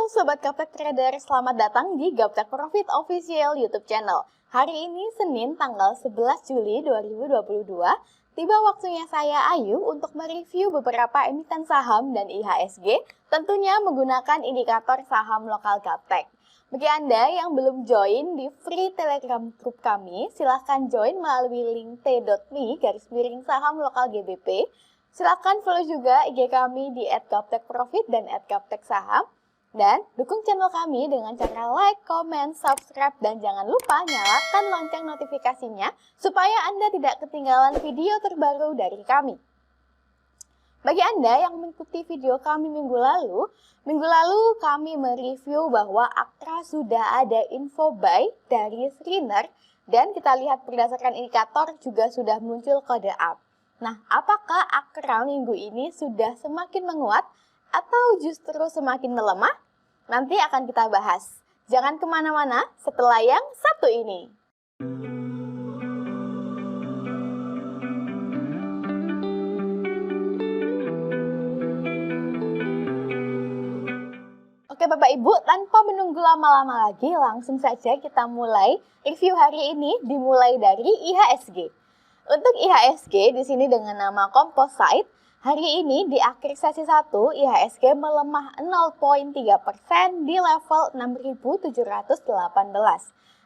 Sobat Gaptek Trader, selamat datang di Gaptek Profit Official YouTube channel. Hari ini Senin tanggal 11 Juli 2022, tiba waktunya saya Ayu untuk mereview beberapa emiten saham dan IHSG, tentunya menggunakan indikator saham lokal Gaptek. Bagi Anda yang belum join di free Telegram group kami, silahkan join melalui link t.me/saham lokal GBP. Silahkan follow juga IG kami di @gaptekprofit dan @gapteksaham. Dan dukung channel kami dengan cara like, comment, subscribe, dan jangan lupa nyalakan lonceng notifikasinya supaya Anda tidak ketinggalan video terbaru dari kami. Bagi Anda yang mengikuti video kami minggu lalu kami mereview bahwa Akra sudah ada info buy dari Screener dan kita lihat berdasarkan indikator juga sudah muncul kode up. Nah, apakah Akra minggu ini sudah semakin menguat atau justru semakin melemah? Nanti akan kita bahas. Jangan kemana-mana setelah yang satu ini. Oke Bapak Ibu, tanpa menunggu lama-lama lagi, langsung saja kita mulai review hari ini dimulai dari IHSG. Untuk IHSG di sini dengan nama Composite, hari ini di akhir sesi 1, IHSG melemah 0,3% di level 6.718.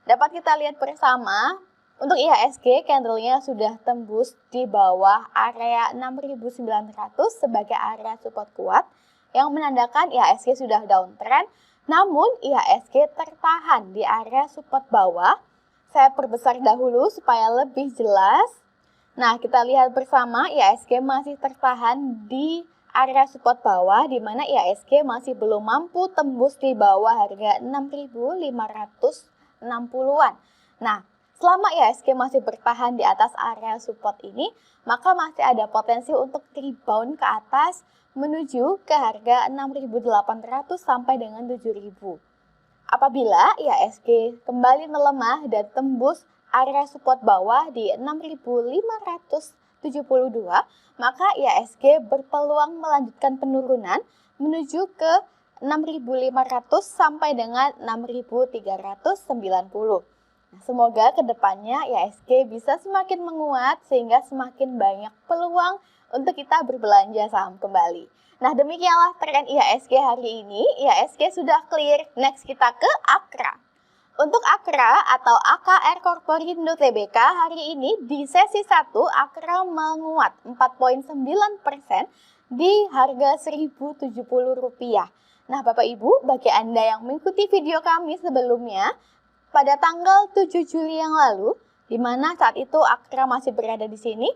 Dapat kita lihat bersama, untuk IHSG candlenya sudah tembus di bawah area 6.900 sebagai area support kuat, yang menandakan IHSG sudah downtrend, namun IHSG tertahan di area support bawah. Saya perbesar dahulu supaya lebih jelas. Nah, kita lihat bersama IHSG masih tertahan di area support bawah, di mana IHSG masih belum mampu tembus di bawah harga 6.560-an. Nah, selama IHSG masih bertahan di atas area support ini, maka masih ada potensi untuk rebound ke atas menuju ke harga 6.800 sampai dengan 7.000. Apabila IHSG kembali melemah dan tembus area support bawah di 6.572, maka IHSG berpeluang melanjutkan penurunan menuju ke 6.500 sampai dengan 6.390. Nah, semoga kedepannya IHSG bisa semakin menguat sehingga semakin banyak peluang untuk kita berbelanja saham kembali. Nah, demikianlah tren IHSG hari ini. IHSG sudah clear. Next kita ke Akra. Untuk Akra atau AKR Corporindo Tbk hari ini di sesi 1 Akra menguat 4,9% di harga Rp1.070. Nah Bapak Ibu, bagi Anda yang mengikuti video kami sebelumnya, pada tanggal 7 Juli yang lalu, di mana saat itu Akra masih berada di sini,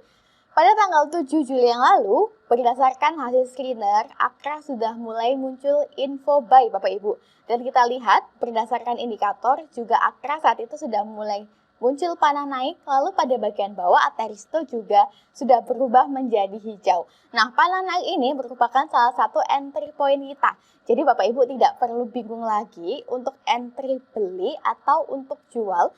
pada tanggal 7 Juli yang lalu, berdasarkan hasil screener, Akra sudah mulai muncul info buy Bapak Ibu. Dan kita lihat berdasarkan indikator juga Akra saat itu sudah mulai muncul panah naik, lalu pada bagian bawah Ateristo juga sudah berubah menjadi hijau. Nah, panah naik ini merupakan salah satu entry point kita. Jadi Bapak Ibu tidak perlu bingung lagi untuk entry beli atau untuk jual.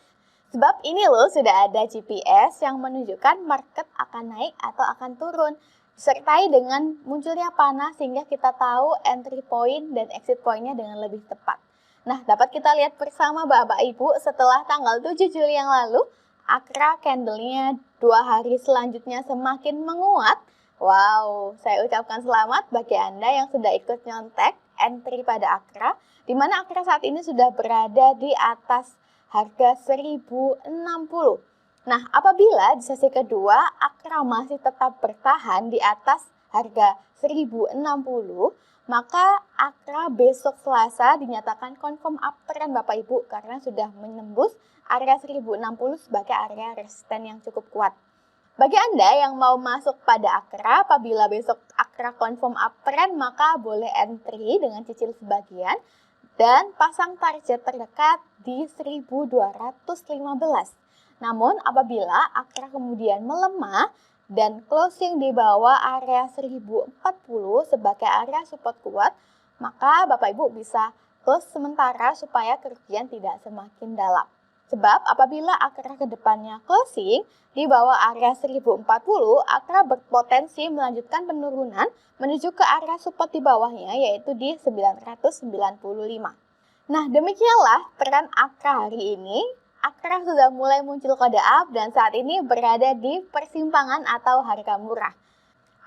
Sebab ini loh sudah ada GPS yang menunjukkan market akan naik atau akan turun. Disertai dengan munculnya panah sehingga kita tahu entry point dan exit pointnya dengan lebih tepat. Nah, dapat kita lihat bersama Bapak Ibu setelah tanggal 7 Juli yang lalu, Akra candlenya 2 hari selanjutnya semakin menguat. Wow, saya ucapkan selamat bagi Anda yang sudah ikut nyontek entry pada Akra, di mana Akra saat ini sudah berada di atas harga 1.060. Nah, apabila di sesi kedua Akra masih tetap bertahan di atas harga 1.060, maka Akra besok Selasa dinyatakan confirm uptrend Bapak Ibu karena sudah menembus area 1.060 sebagai area resisten yang cukup kuat. Bagi Anda yang mau masuk pada Akra, apabila besok Akra confirm uptrend, maka boleh entry dengan cicil sebagian dan pasang target terdekat di 1.215. Namun apabila Akra kemudian melemah dan closing di bawah area 1.040 sebagai area support kuat, maka Bapak Ibu bisa close sementara supaya kerugian tidak semakin dalam. Sebab apabila AKRA ke depannya closing di bawah area 1040, AKRA berpotensi melanjutkan penurunan menuju ke area support di bawahnya, yaitu di 995. Nah, demikianlah tren AKRA hari ini. AKRA sudah mulai muncul kode up dan saat ini berada di persimpangan atau harga murah.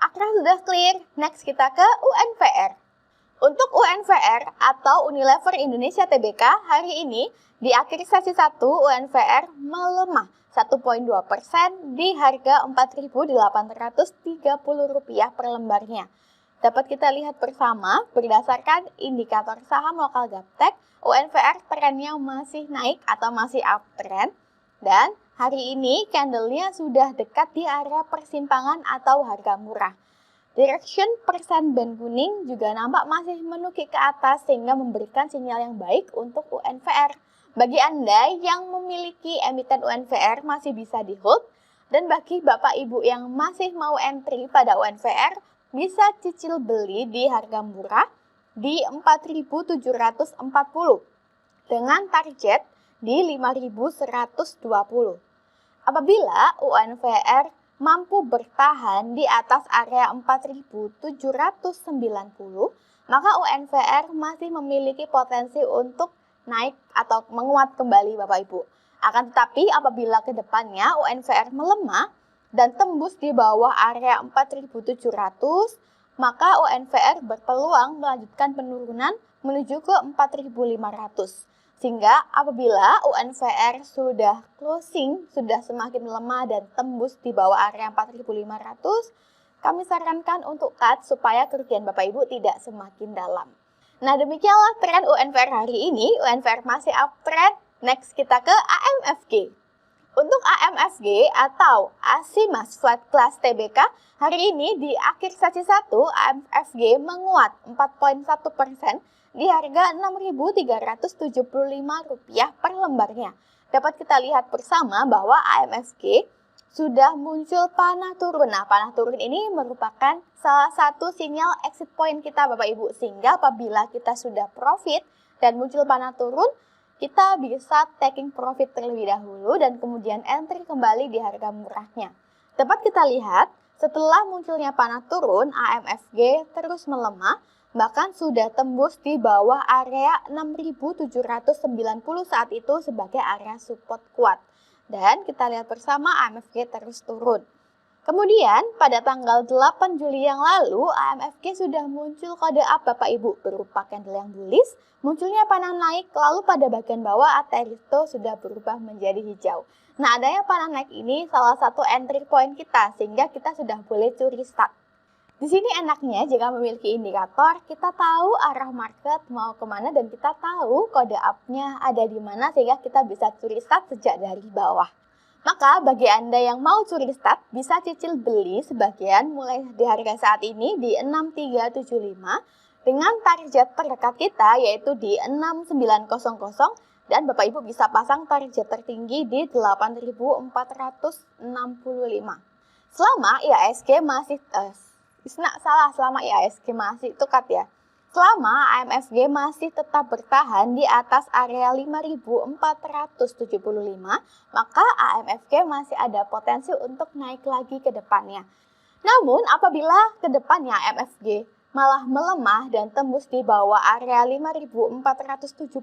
AKRA sudah clear, next kita ke UNVR. Untuk UNVR atau Unilever Indonesia Tbk hari ini di akhir sesi 1 UNVR melemah 1,2% di harga Rp4.830 per lembarnya. Dapat kita lihat bersama berdasarkan indikator saham lokal Gaptek, UNVR trennya masih naik atau masih uptrend dan hari ini candlenya sudah dekat di area persimpangan atau harga murah. Direction persen band kuning juga nampak masih menukik ke atas sehingga memberikan sinyal yang baik untuk UNVR. Bagi Anda yang memiliki emiten UNVR masih bisa di hold dan bagi Bapak Ibu yang masih mau entry pada UNVR bisa cicil beli di harga murah di 4.740 dengan target di 5.120. Apabila UNVR mampu bertahan di atas area 4.790, maka UNVR masih memiliki potensi untuk naik atau menguat kembali Bapak Ibu. Akan tetapi apabila ke depannya UNVR melemah dan tembus di bawah area 4.700, maka UNVR berpeluang melanjutkan penurunan menuju ke 4.500. Sehingga apabila UNVR sudah closing, sudah semakin melemah dan tembus di bawah area 4.500, kami sarankan untuk cut supaya kerugian Bapak Ibu tidak semakin dalam. Nah, demikianlah tren UNVR hari ini. UNVR masih uptrend. Next kita ke AMFG. Untuk AMFG atau ASIMAS Flat Class Tbk, hari ini di akhir sesi 1, AMFG menguat 4,1% di harga Rp6.375 per lembarnya. Dapat kita lihat bersama bahwa AMFG sudah muncul panah turun. Nah, panah turun ini merupakan salah satu sinyal exit point kita Bapak Ibu. Sehingga apabila kita sudah profit dan muncul panah turun, kita bisa taking profit terlebih dahulu dan kemudian entry kembali di harga murahnya. Dapat kita lihat, setelah munculnya panah turun, AMFG terus melemah, bahkan sudah tembus di bawah area 6.790 saat itu sebagai area support kuat. Dan kita lihat bersama AMFG terus turun. Kemudian pada tanggal 8 Juli yang lalu AMFG sudah muncul kode up Bapak Ibu berupa candle yang bullish, munculnya panah naik, lalu pada bagian bawah ATR itu sudah berubah menjadi hijau. Nah, adanya panah naik ini salah satu entry point kita sehingga kita sudah boleh curi start. Di sini enaknya jika memiliki indikator, kita tahu arah market mau kemana dan kita tahu kode up-nya ada di mana sehingga kita bisa curi start sejak dari bawah. Maka bagi Anda yang mau curi start, bisa cicil beli sebagian mulai di harga saat ini di 6375 dengan target terdekat kita yaitu di 6900 dan Bapak Ibu bisa pasang target tertinggi di 8465. Selama IHSG masih selama IHSG masih cut ya. Selama AMFG masih tetap bertahan di atas area 5.475, maka AMFG masih ada potensi untuk naik lagi ke depannya. Namun apabila ke depannya AMFG malah melemah dan tembus di bawah area 5.475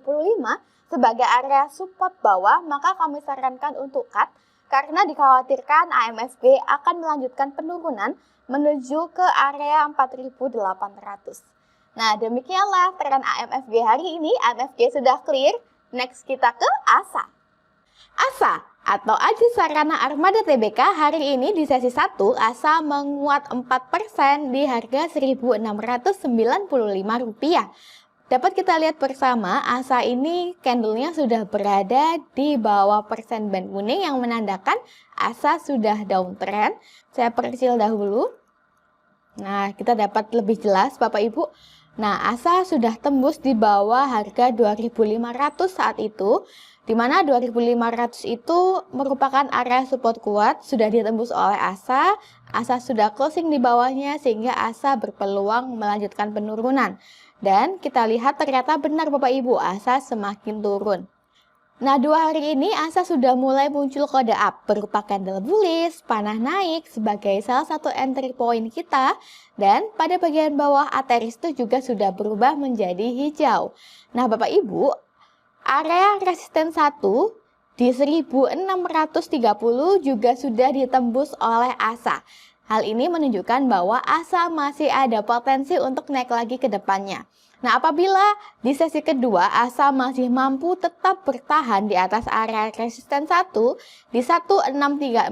sebagai area support bawah, maka kami sarankan untuk cut karena dikhawatirkan AMFG akan melanjutkan penurunan menuju ke area 4.800. Nah, demikianlah tren AMFG hari ini. AMFG sudah clear. Next kita ke ASA. ASA atau Aji Sarana Armada Tbk hari ini di sesi 1 ASA menguat 4% di harga Rp1.695. Dapat kita lihat bersama ASA ini candlenya sudah berada di bawah persen band kuning yang menandakan ASA sudah downtrend. Saya perkecil dahulu. Nah, kita dapat lebih jelas Bapak Ibu. Nah, ASA sudah tembus di bawah harga 2.500 saat itu, di mana 2.500 itu merupakan area support kuat, sudah ditembus oleh ASA. ASA sudah closing di bawahnya sehingga ASA berpeluang melanjutkan penurunan. Dan kita lihat ternyata benar Bapak Ibu, ASA semakin turun. Nah, 2 hari ini ASA sudah mulai muncul kode up berupa candle bullish, panah naik sebagai salah satu entry point kita, dan pada bagian bawah ATRX itu juga sudah berubah menjadi hijau. Nah, Bapak Ibu, area resisten 1 di 1630 juga sudah ditembus oleh ASA. Hal ini menunjukkan bahwa ASA masih ada potensi untuk naik lagi ke depannya. Nah, apabila di sesi kedua ASA masih mampu tetap bertahan di atas area resisten 1 di 1630,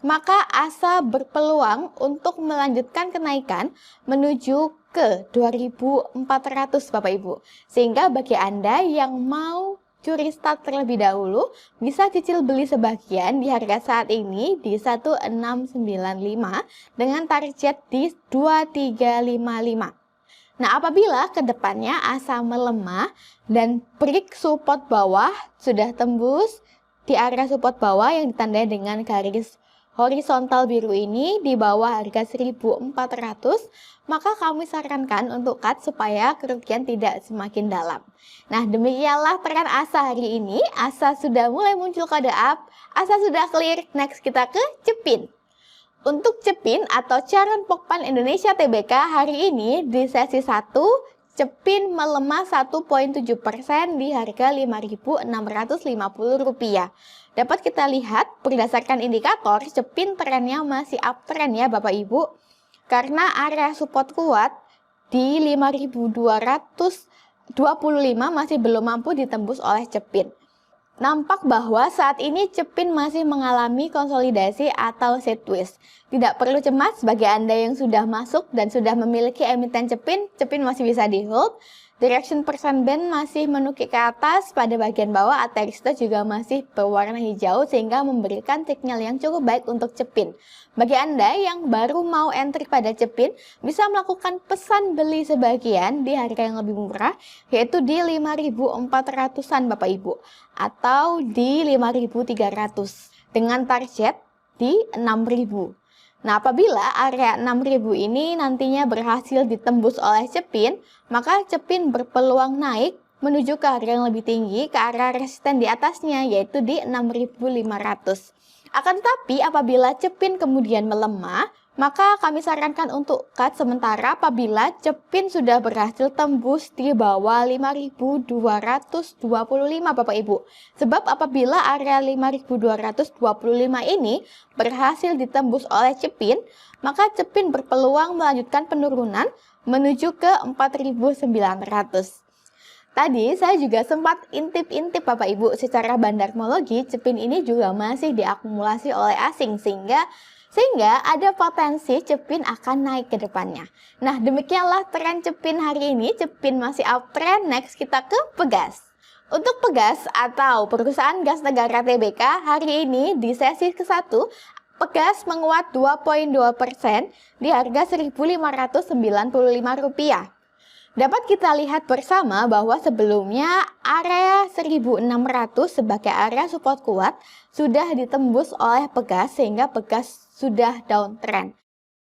maka ASA berpeluang untuk melanjutkan kenaikan menuju ke 2400 Bapak Ibu. Sehingga bagi Anda yang mau curi start terlebih dahulu, bisa cicil beli sebagian di harga saat ini di 1695 dengan target di 2355. Nah, apabila ke depannya ASA melemah dan break support bawah sudah tembus di area support bawah yang ditandai dengan garis horizontal biru ini di bawah harga 1400, maka kami sarankan untuk cut supaya kerugian tidak semakin dalam. Nah, demikianlah peran ASA hari ini. ASA sudah mulai muncul kode up, ASA sudah clear, next kita ke Cepin. Untuk Cepin atau Charon Pokpan Indonesia Tbk hari ini di sesi 1, Cepin melemah 1,7% di harga Rp5.650. Dapat kita lihat berdasarkan indikator, Cepin trennya masih uptrend ya Bapak Ibu. Karena area support kuat di 5.225 masih belum mampu ditembus oleh Cepin. Nampak bahwa saat ini Cepin masih mengalami konsolidasi atau sideways. Tidak perlu cemas bagi Anda yang sudah masuk dan sudah memiliki emiten Cepin, Cepin masih bisa di hold. Direction percent band masih menukik ke atas, pada bagian bawah ATX juga masih berwarna hijau sehingga memberikan sinyal yang cukup baik untuk Cepin. Bagi Anda yang baru mau entry pada Cepin, bisa melakukan pesan beli sebagian di harga yang lebih murah, yaitu di 5.400-an Bapak Ibu, atau di 5.300 dengan target di 6.000. Nah, apabila area 6.000 ini nantinya berhasil ditembus oleh Cepin, maka Cepin berpeluang naik menuju ke harga yang lebih tinggi ke area resisten di atasnya, yaitu di 6.500. Akan tetapi apabila Cepin kemudian melemah, maka kami sarankan untuk cut sementara apabila Cepin sudah berhasil tembus di bawah 5.225 Bapak Ibu. Sebab apabila area 5.225 ini berhasil ditembus oleh Cepin, maka Cepin berpeluang melanjutkan penurunan menuju ke 4.900. Tadi saya juga sempat intip-intip Bapak Ibu, secara bandarmologi Cepin ini juga masih diakumulasi oleh asing sehingga ada potensi Cepin akan naik ke depannya. Nah, demikianlah tren Cepin hari ini. Cepin masih uptrend. Next kita ke Pegas. Untuk Pegas atau Perusahaan Gas Negara Tbk hari ini di sesi ke-1, Pegas menguat 2,2% di harga Rp1.595. Dapat kita lihat bersama bahwa sebelumnya area 1.600 sebagai area support kuat sudah ditembus oleh Pegas sehingga Pegas sudah downtrend.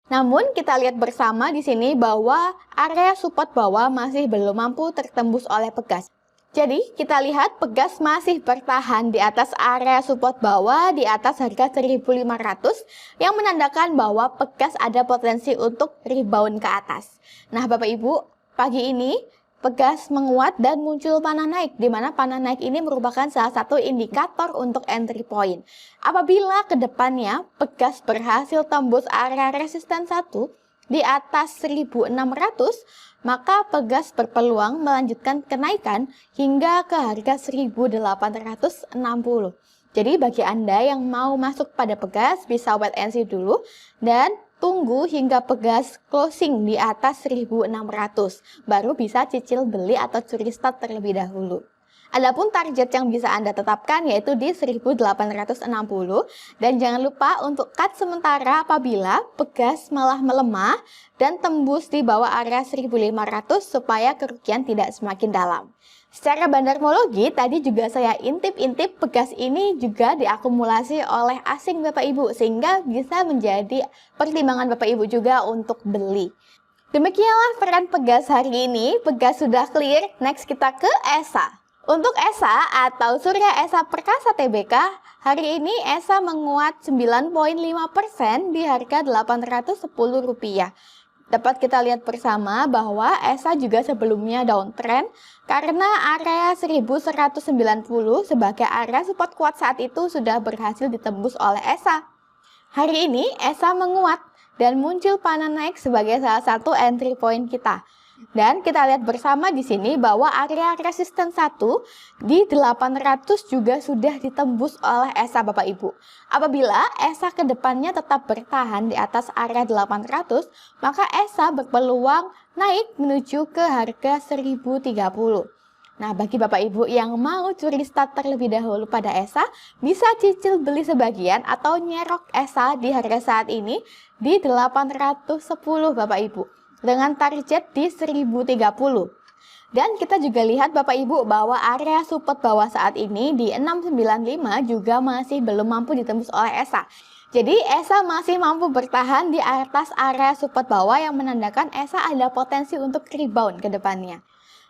Namun kita lihat bersama di sini bahwa area support bawah masih belum mampu tertembus oleh Pegas. Jadi kita lihat Pegas masih bertahan di atas area support bawah di atas harga 1.500 yang menandakan bahwa Pegas ada potensi untuk rebound ke atas. Nah, Bapak Ibu, pagi ini Pegas menguat dan muncul panah naik, di mana panah naik ini merupakan salah satu indikator untuk entry point. Apabila ke depannya Pegas berhasil tembus area resisten 1 di atas 1.600, maka Pegas berpeluang melanjutkan kenaikan hingga ke harga 1.860. Jadi bagi Anda yang mau masuk pada Pegas bisa wait and see dulu dan tunggu hingga Pegas closing di atas 1.600, baru bisa cicil beli atau curi start terlebih dahulu. Adapun target yang bisa Anda tetapkan yaitu di 1.860, dan jangan lupa untuk cut sementara apabila Pegas malah melemah dan tembus di bawah area 1.500 supaya kerugian tidak semakin dalam. Secara bandarmologi, tadi juga saya intip-intip Pegas ini juga diakumulasi oleh asing Bapak Ibu, sehingga bisa menjadi pertimbangan Bapak Ibu juga untuk beli. Demikianlah peran Pegas hari ini. Pegas sudah clear, next kita ke ESA. Untuk ESA atau Surya Esa Perkasa Tbk, hari ini ESA menguat 9,5% di harga Rp810. Dapat kita lihat bersama bahwa ESA juga sebelumnya downtrend karena area 1190 sebagai area support kuat saat itu sudah berhasil ditembus oleh ESA. Hari ini ESA menguat dan muncul panah naik sebagai salah satu entry point kita. Dan kita lihat bersama di sini bahwa area resisten 1 di 800 juga sudah ditembus oleh ESA Bapak Ibu. Apabila ESA ke depannya tetap bertahan di atas area 800, maka ESA berpeluang naik menuju ke harga 1030. Nah, bagi Bapak Ibu yang mau curi start terlebih dahulu pada ESA, bisa cicil beli sebagian atau nyerok ESA di harga saat ini di 810 Bapak Ibu, dengan target di 1030. Dan kita juga lihat Bapak Ibu bahwa area support bawah saat ini di 695 juga masih belum mampu ditembus oleh ESA. Jadi ESA masih mampu bertahan di atas area support bawah yang menandakan ESA ada potensi untuk rebound ke depannya.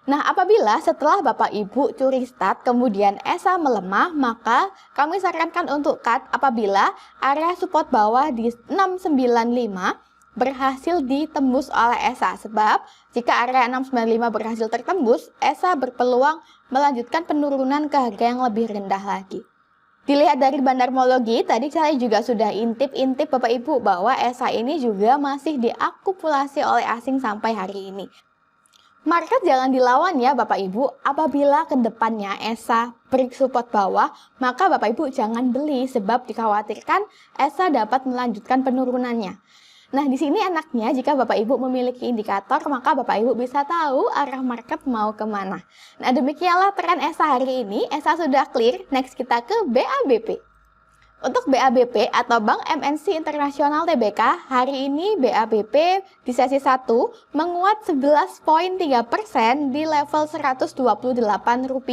Nah, apabila setelah Bapak Ibu curi start kemudian ESA melemah, maka kami sarankan untuk cut apabila area support bawah di 695 berhasil ditembus oleh ESA. Sebab jika area 695 berhasil tertembus, ESA berpeluang melanjutkan penurunan ke harga yang lebih rendah lagi. Dilihat dari bandarmologi, tadi saya juga sudah intip Bapak Ibu bahwa ESA ini juga masih diakumulasi oleh asing sampai hari ini. Market jangan dilawan ya Bapak Ibu. Apabila ke depannya ESA break support bawah, maka Bapak Ibu jangan beli sebab dikhawatirkan ESA dapat melanjutkan penurunannya. Nah, di sini enaknya jika Bapak Ibu memiliki indikator, maka Bapak Ibu bisa tahu arah market mau kemana. Nah, demikianlah tren ESA hari ini. ESA sudah clear, next kita ke BABP. Untuk BABP atau Bank MNC Internasional Tbk, hari ini BABP di sesi 1 menguat 11,3% di level Rp128.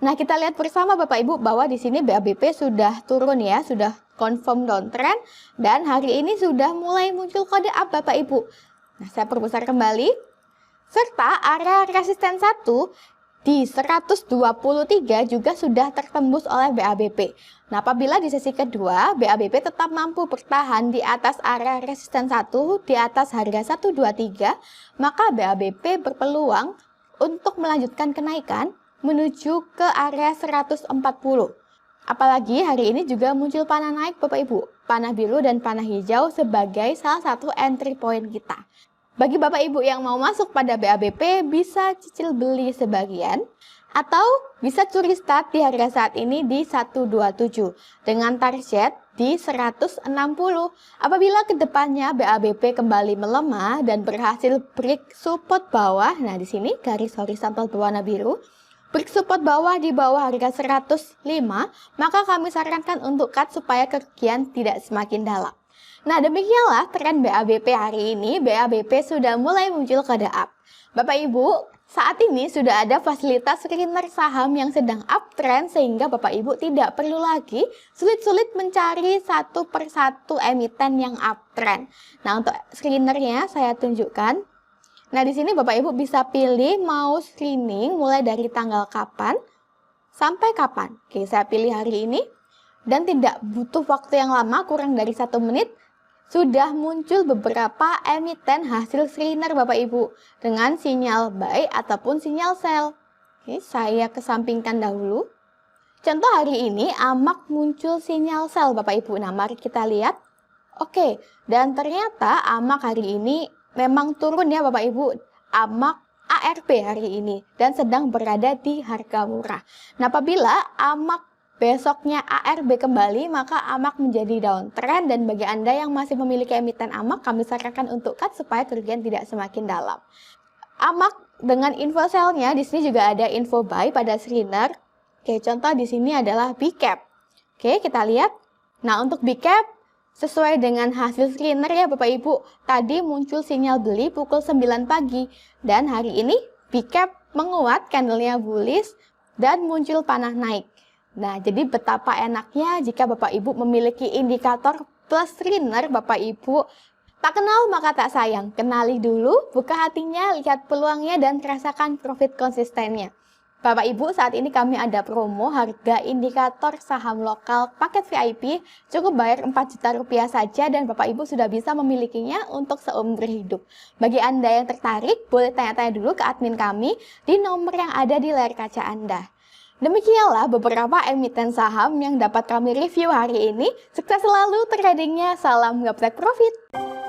Nah, kita lihat bersama Bapak Ibu bahwa di sini BABP sudah turun ya, sudah confirm downtrend dan hari ini sudah mulai muncul kode up Bapak Ibu. Nah, saya perbesar kembali. Serta area resisten 1 di 123 juga sudah tertembus oleh BABP. Nah, apabila di sesi kedua BABP tetap mampu bertahan di atas area resisten 1 di atas harga 123, maka BABP berpeluang untuk melanjutkan kenaikan menuju ke area 140. Apalagi hari ini juga muncul panah naik Bapak Ibu, panah biru dan panah hijau sebagai salah satu entry point kita. Bagi Bapak Ibu yang mau masuk pada BABP bisa cicil beli sebagian atau bisa curi start di harga saat ini di 127 dengan target di 160. Apabila kedepannya BABP kembali melemah dan berhasil break support bawah, nah di sini garis horizontal berwarna biru, break support bawah di bawah harga 105, maka kami sarankan untuk cut supaya kerugian tidak semakin dalam. Nah, demikianlah tren BABP hari ini. BABP sudah mulai muncul kode up. Bapak Ibu, saat ini sudah ada fasilitas screener saham yang sedang uptrend sehingga Bapak Ibu tidak perlu lagi sulit-sulit mencari satu persatu emiten yang uptrend. Nah, untuk screenernya saya tunjukkan. Nah, di sini Bapak Ibu bisa pilih mau screening mulai dari tanggal kapan sampai kapan. Oke, saya pilih hari ini dan tidak butuh waktu yang lama, kurang dari 1 menit. Sudah muncul beberapa emiten hasil screener Bapak Ibu dengan sinyal buy ataupun sinyal sell. Oke, saya kesampingkan dahulu. Contoh hari ini AMAK muncul sinyal sell Bapak Ibu. Nah, mari kita lihat. Oke, dan ternyata AMAK hari ini memang turun ya Bapak Ibu. AMAK ARB hari ini dan sedang berada di harga murah. Nah, apabila AMAK besoknya ARB kembali, maka AMAK menjadi downtrend dan bagi Anda yang masih memiliki emiten AMAK, kami sarankan untuk cut supaya kerugian tidak semakin dalam. AMAK dengan info sell-nya, di sini juga ada info buy pada screener. Oke, contoh di sini adalah B-Cap. Oke, kita lihat. Nah, untuk B-Cap sesuai dengan hasil screener ya Bapak Ibu, tadi muncul sinyal beli pukul 9 pagi dan hari ini B-Cap menguat, candlenya bullish dan muncul panah naik. Nah, jadi betapa enaknya jika Bapak Ibu memiliki indikator plus screener Bapak Ibu. Tak kenal maka tak sayang, kenali dulu, buka hatinya, lihat peluangnya dan rasakan profit konsistennya. Bapak Ibu, saat ini kami ada promo harga indikator saham lokal paket VIP cukup bayar 4 juta rupiah saja dan Bapak Ibu sudah bisa memilikinya untuk seumur hidup. Bagi Anda yang tertarik, boleh tanya-tanya dulu ke admin kami di nomor yang ada di layar kaca Anda. Demikianlah beberapa emiten saham yang dapat kami review hari ini. Sukses selalu tradingnya, salam gaptek profit!